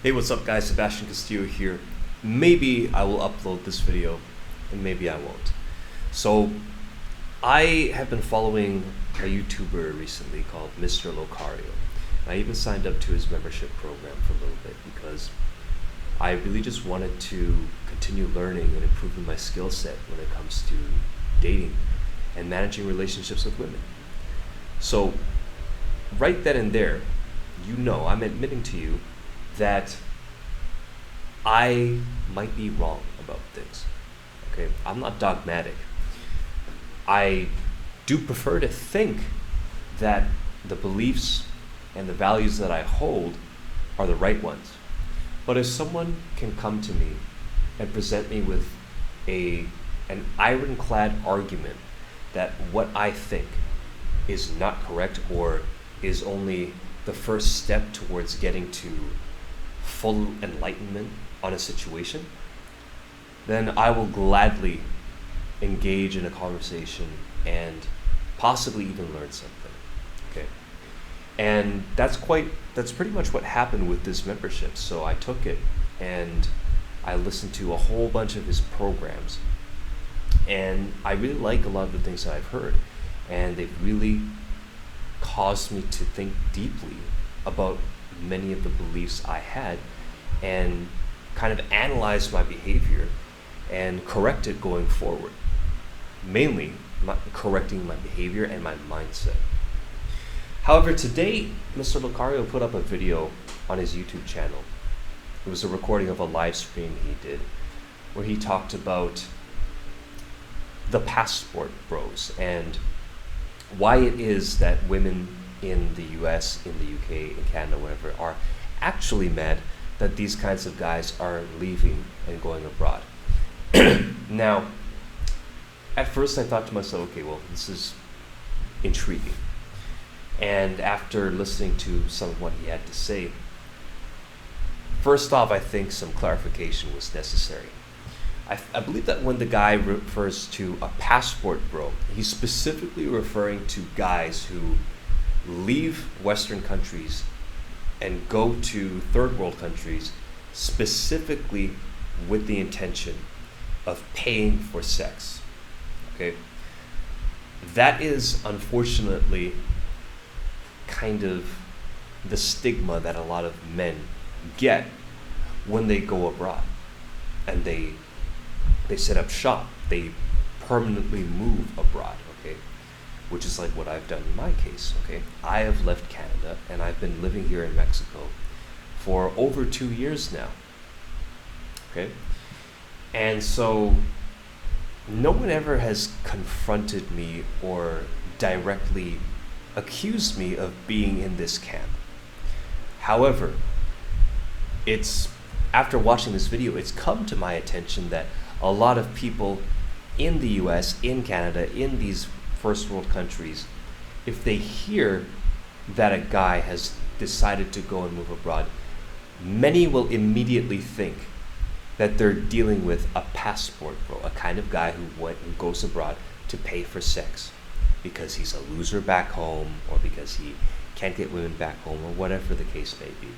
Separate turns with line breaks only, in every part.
Hey, what's up guys? Sebastian Castillo here. Maybe I will upload this video and maybe I won't. So I have been following a YouTuber recently called Mr. Locario. I even signed up to his membership program for a little bit because I really just wanted to continue learning and improving my skill set when it comes to dating and managing relationships with women. So right then and there, I'm admitting to you that I might be wrong about things. Okay, I'm not dogmatic. I do prefer to think that the beliefs and the values that I hold are the right ones. But if someone can come to me and present me with an ironclad argument that what I think is not correct or is only the first step towards getting to full enlightenment on a situation, then I will gladly engage in a conversation and possibly even learn something. Okay. And that's pretty much what happened with this membership. So I took it and I listened to a whole bunch of his programs. And I really like a lot of the things that I've heard. And they've really caused me to think deeply about many of the beliefs I had and kind of analyze my behavior and correct it going forward. Mainly correcting my behavior and my mindset. However, today, Mr. Locario put up a video on his YouTube channel. It was a recording of a live stream he did where he talked about the passport bros and why it is that women in the US, in the UK, in Canada, whatever, are actually mad that these kinds of guys are leaving and going abroad. Now, at first I thought to myself, okay, well, this is intriguing. And after listening to some of what he had to say, first off, I think some clarification was necessary. I believe that when the guy refers to a passport bro, he's specifically referring to guys who leave Western countries and go to third world countries specifically with the intention of paying for sex. Okay? That is unfortunately kind of the stigma that a lot of men get when they go abroad and they set up shop, they permanently move abroad, okay? Which is like what I've done in my case, okay? I have left Canada and I've been living here in Mexico for over 2 years now, okay? And so no one ever has confronted me or directly accused me of being in this camp. However, after watching this video, it's come to my attention that a lot of people in the US, in Canada, in these first world countries, if they hear that a guy has decided to go and move abroad, many will immediately think that they're dealing with a passport bro, a kind of guy who goes abroad to pay for sex because he's a loser back home or because he can't get women back home or whatever the case may be.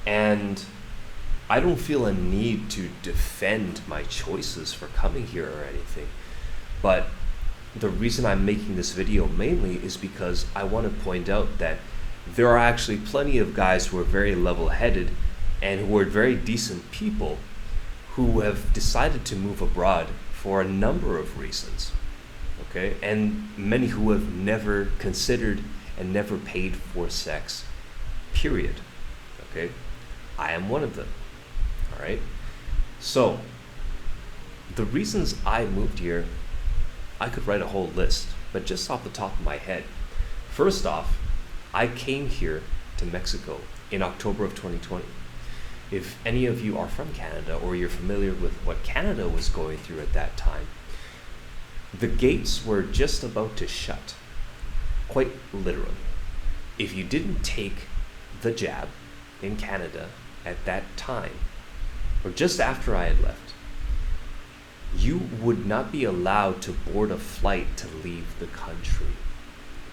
And I don't feel a need to defend my choices for coming here or anything, but the reason I'm making this video mainly is because I want to point out that there are actually plenty of guys who are very level-headed and who are very decent people who have decided to move abroad for a number of reasons, okay? And many who have never considered and never paid for sex, period, okay? I am one of them. All right. So the reasons I moved here, I could write a whole list, but just off the top of my head, first off, I came here to Mexico in October of 2020. If any of you are from Canada or you're familiar with what Canada was going through at that time, the gates were just about to shut, quite literally. If you didn't take the jab in Canada at that time, or just after I had left, you would not be allowed to board a flight to leave the country.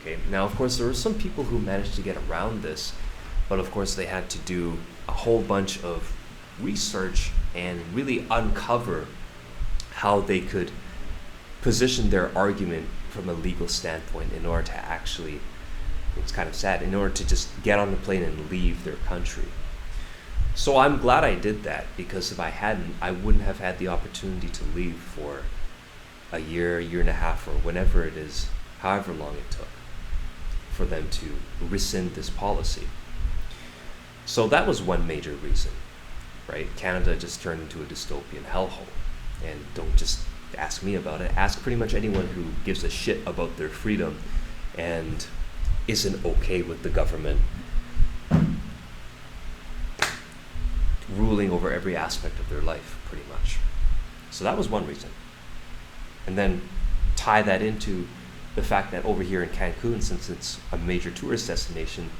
Okay. Now, of course, there were some people who managed to get around this But of course, they had to do a whole bunch of research and really uncover how they could position their argument from a legal standpoint in order to actually, it's kind of sad, in order to just get on the plane and leave their country. So I'm glad I did that, because if I hadn't, I wouldn't have had the opportunity to leave for a year and a half, or whenever it is, however long it took for them to rescind this policy. So that was one major reason, right? Canada just turned into a dystopian hellhole. And don't just ask me about it. Ask pretty much anyone who gives a shit about their freedom and isn't okay with the government ruling over every aspect of their life, pretty much. So that was one reason. And then tie that into the fact that over here in Cancun, since it's a major tourist destination,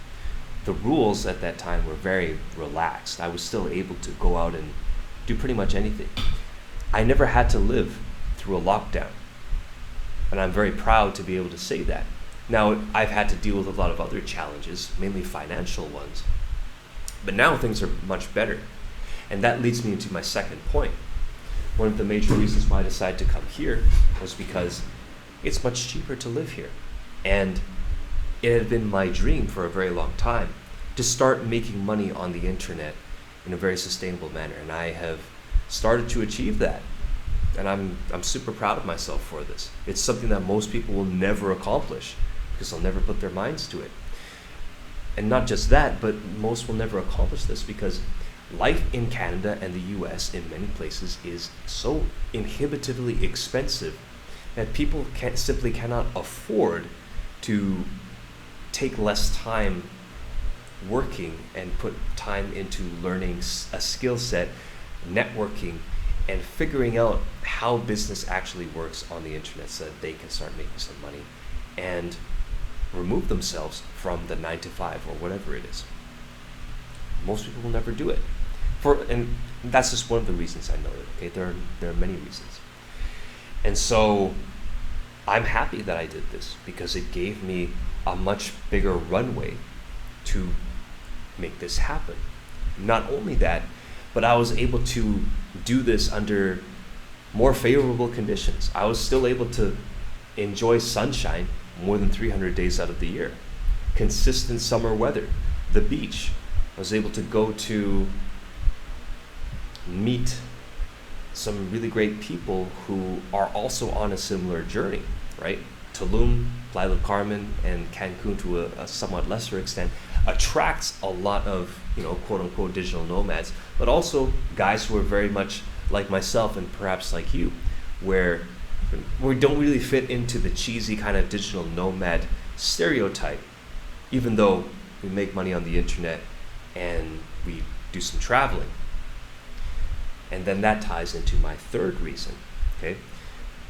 the rules at that time were very relaxed. I was still able to go out and do pretty much anything. I never had to live through a lockdown, and I'm very proud to be able to say that. Now, I've had to deal with a lot of other challenges, mainly financial ones, but now things are much better. And that leads me into my second point. One of the major reasons why I decided to come here was because it's much cheaper to live here. And it had been my dream for a very long time to start making money on the internet in a very sustainable manner. And I have started to achieve that. And I'm super proud of myself for this. It's something that most people will never accomplish because they'll never put their minds to it. And not just that, but most will never accomplish this because life in Canada and the US in many places is so inhibitively expensive that people simply cannot afford to take less time working and put time into learning a skill set, networking, and figuring out how business actually works on the internet so that they can start making some money and remove themselves from the 9 to 5 or whatever it is. Most people will never do it. And that's just one of the reasons I know it. Okay, there are many reasons. And so I'm happy that I did this because it gave me a much bigger runway to make this happen. Not only that, but I was able to do this under more favorable conditions. I was still able to enjoy sunshine more than 300 days out of the year. Consistent summer weather, the beach. I was able to go to meet some really great people who are also on a similar journey, right? Tulum, Playa del Carmen, and Cancun to a somewhat lesser extent attracts a lot of, quote unquote digital nomads, but also guys who are very much like myself and perhaps like you, where we don't really fit into the cheesy kind of digital nomad stereotype, even though we make money on the internet and we do some traveling. And then that ties into my third reason, okay?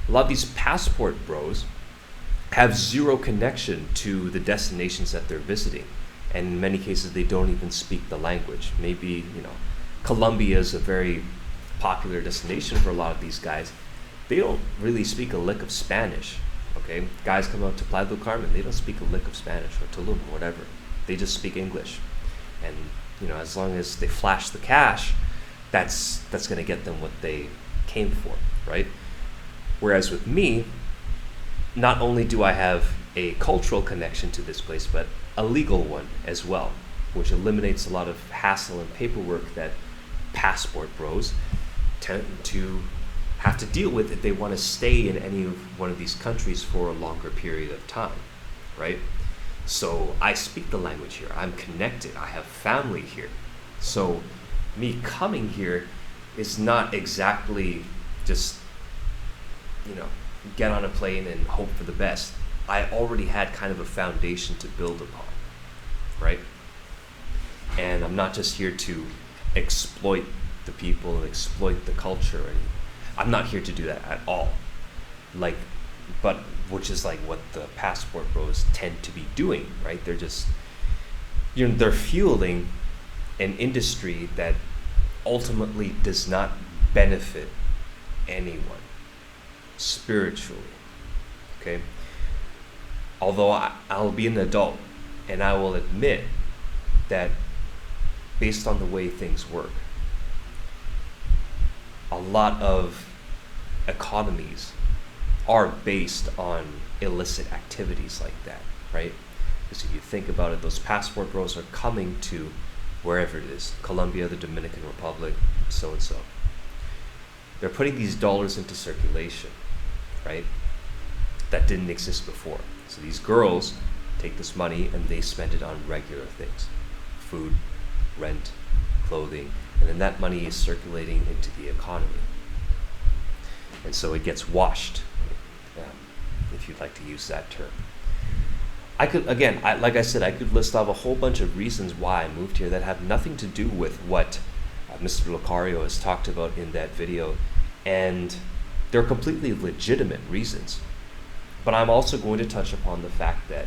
A lot of these passport bros have zero connection to the destinations that they're visiting. And in many cases, they don't even speak the language. Maybe, Colombia is a very popular destination for a lot of these guys. They don't really speak a lick of Spanish, okay? Guys come out to Playa del Carmen, they don't speak a lick of Spanish, or Tulum, or whatever. They just speak English. And, as long as they flash the cash, that's going to get them what they came for, right? Whereas with me, not only do I have a cultural connection to this place, but a legal one as well, which eliminates a lot of hassle and paperwork that passport bros tend to have to deal with if they want to stay in any of one of these countries for a longer period of time, right? So I speak the language here. I'm connected. I have family here. So me coming here is not exactly just, get on a plane and hope for the best. I already had kind of a foundation to build upon, right? And I'm not just here to exploit the people and exploit the culture, and I'm not here to do that at all. But which is like what the passport bros tend to be doing, right? They're just, they're fueling an industry that ultimately does not benefit anyone spiritually, okay? Although I'll be an adult and I will admit that based on the way things work. A lot of economies are based on illicit activities like that, right? Because if you think about it, those passport bros are coming to wherever it is, Colombia, the Dominican Republic, so and so. They're putting these dollars into circulation, right? That didn't exist before. So these girls take this money and they spend it on regular things, food, rent, clothing, and then that money is circulating into the economy. And so it gets washed, if you'd like to use that term. I could, again, like I said, I could list off a whole bunch of reasons why I moved here that have nothing to do with what Mr. Lucario has talked about in that video, and they're completely legitimate reasons. But I'm also going to touch upon the fact that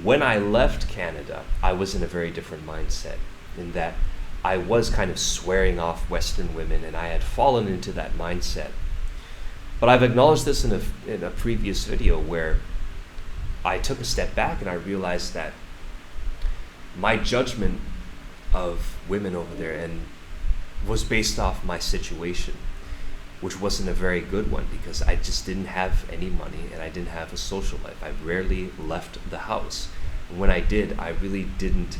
when I left Canada, I was in a very different mindset, in that I was kind of swearing off Western women, and I had fallen into that mindset. But I've acknowledged this in a previous video where I took a step back and I realized that my judgment of women over there and was based off my situation, which wasn't a very good one because I just didn't have any money and I didn't have a social life. I rarely left the house. And when I did, I really didn't.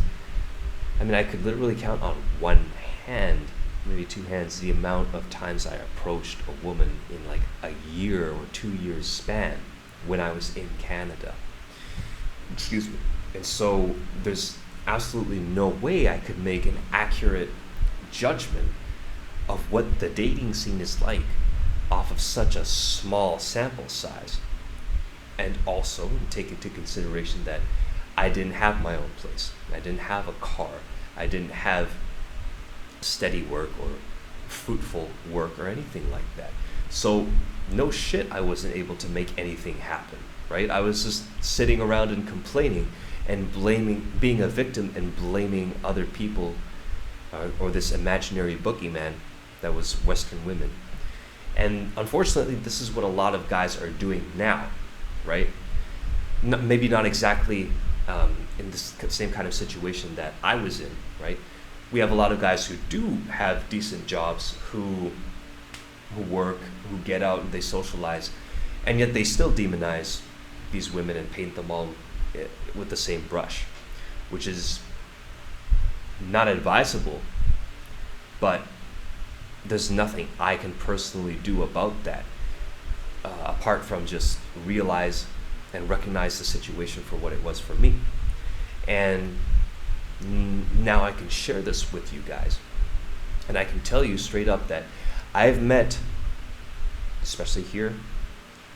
I mean, I could literally count on one hand, maybe two hands, the amount of times I approached a woman in like a year or 2 years span when I was in Canada. Excuse me. And so there's absolutely no way I could make an accurate judgment of what the dating scene is like off of such a small sample size. And also take into consideration that I didn't have my own place. I didn't have a car. I didn't have steady work or fruitful work or anything like that. So no shit, I wasn't able to make anything happen, right? I was just sitting around and complaining and blaming, being a victim and blaming other people or this imaginary boogeyman that was Western women. And unfortunately, this is what a lot of guys are doing now, right? Maybe not exactly in this same kind of situation that I was in, right? We have a lot of guys who do have decent jobs, who work, who get out and they socialize, and yet they still demonize these women and paint them all with the same brush, which is not advisable, but there's nothing I can personally do about that apart from just realize and recognize the situation for what it was for me. And now I can share this with you guys. And I can tell you straight up that I've met, especially here,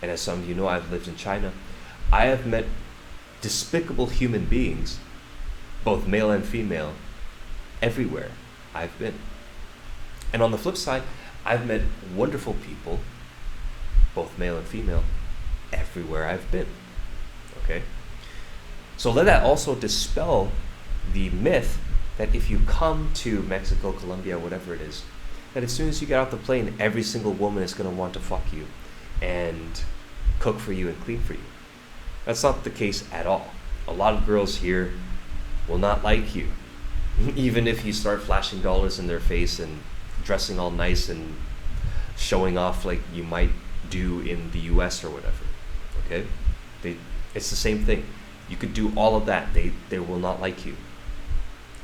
and as some of you know, I've lived in China, I have met despicable human beings, both male and female, everywhere I've been. And on the flip side, I've met wonderful people, both male and female, everywhere I've been. Okay? So let that also dispel the myth that if you come to Mexico, Colombia, whatever it is, that as soon as you get off the plane, every single woman is going to want to fuck you and cook for you and clean for you. That's not the case at all. A lot of girls here will not like you, even if you start flashing dollars in their face and dressing all nice and showing off like you might do in the US or whatever. Okay? It's the same thing. You could do all of that. They will not like you.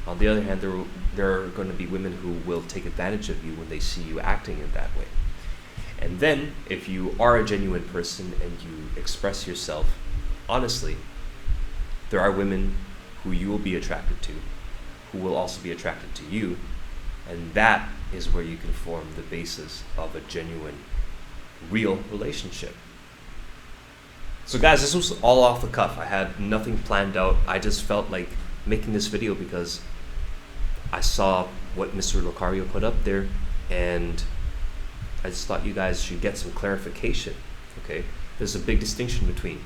On the other hand, there are going to be women who will take advantage of you when they see you acting in that way. And then, if you are a genuine person and you express yourself honestly, there are women who you will be attracted to, who will also be attracted to you, and that is where you can form the basis of a genuine, real relationship. So guys, this was all off the cuff. I had nothing planned out. I just felt like making this video because I saw what Mr. Lucario put up there, and I just thought you guys should get some clarification, okay? There's a big distinction between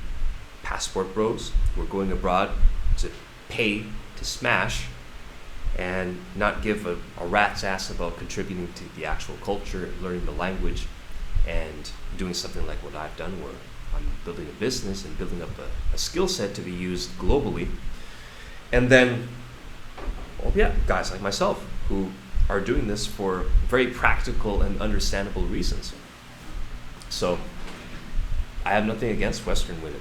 passport bros who are going abroad to pay to smash and not give a rat's ass about contributing to the actual culture, learning the language, and doing something like what I've done where I'm building a business and building up a skill set to be used globally. And then Well, yeah, guys like myself who are doing this for very practical and understandable reasons. So, I have nothing against Western women.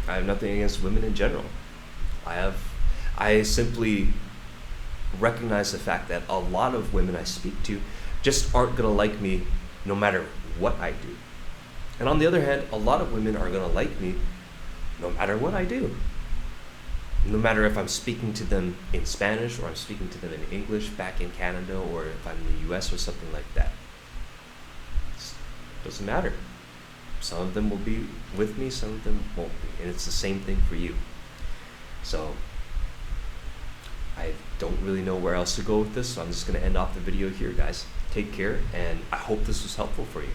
I have nothing against women in general. I simply recognize the fact that a lot of women I speak to just aren't gonna like me no matter what I do. And on the other hand, a lot of women are gonna like me no matter what I do. No matter if I'm speaking to them in Spanish or I'm speaking to them in English back in Canada or if I'm in the US or something like that. It doesn't matter. Some of them will be with me, some of them won't be. And it's the same thing for you. So I don't really know where else to go with this, so I'm just going to end off the video here, guys. Take care, and I hope this was helpful for you.